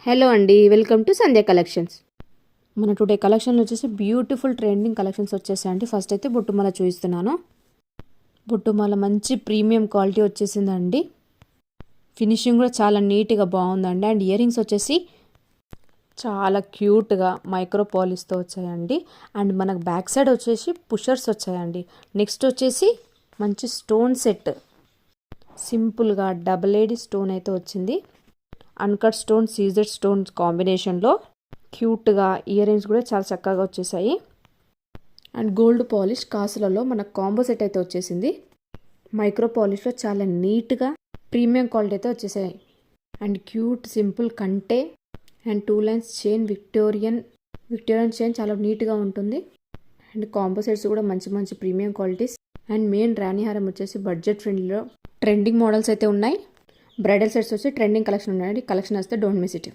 Hello అండి, welcome to Sandhya collections. మన today కలెక్షన్లో వచ్చేసి బ్యూటిఫుల్ ట్రెండింగ్ కలెక్షన్స్ వచ్చేసాయండి. ఫస్ట్ అయితే బొట్టుమాల చూపిస్తున్నాను. బొట్టుమాల మంచి ప్రీమియం క్వాలిటీ వచ్చేసిందండి. ఫినిషింగ్ కూడా చాలా నీట్గా బాగుందండి. అండ్ ఇయర్ రింగ్స్ వచ్చేసి చాలా క్యూట్గా మైక్రో పాలిష్తో వచ్చాయండి. అండ్ మనకు బ్యాక్ సైడ్ వచ్చేసి పుషర్స్ వచ్చాయండి. నెక్స్ట్ వచ్చేసి మంచి స్టోన్ సెట్, సింపుల్గా డబల్ ఏడి స్టోన్ అయితే వచ్చింది. అన్కట్ స్టోన్, సీజెడ్ స్టోన్ కాంబినేషన్లో క్యూట్గా ఇయర్ రింగ్స్ కూడా చాలా చక్కగా వచ్చేసాయి. అండ్ గోల్డ్ పాలిష్ కాసులలో మనకు కాంబో సెట్ అయితే వచ్చేసింది. మైక్రో పాలిష్లో చాలా నీట్గా ప్రీమియం క్వాలిటీ అయితే వచ్చేసాయి. అండ్ క్యూట్ సింపుల్ కంటే and 2 lines chain, Victorian chain చాలా నీట్గా ఉంటుంది. అండ్ కాంబో సెట్స్ కూడా మంచి మంచి ప్రీమియం క్వాలిటీస్. అండ్ మెయిన్ రాణిహారం వచ్చేసి బడ్జెట్ ఫ్రెండ్లీలో ట్రెండింగ్ మోడల్స్ అయితే ఉన్నాయి. బ్రైడల్ సెట్స్ వచ్చి ట్రెండింగ్ కలెక్షన్ ఉన్నాయండి. కలెక్షన్ వస్తే డోంట్ మిస్ ఇట్.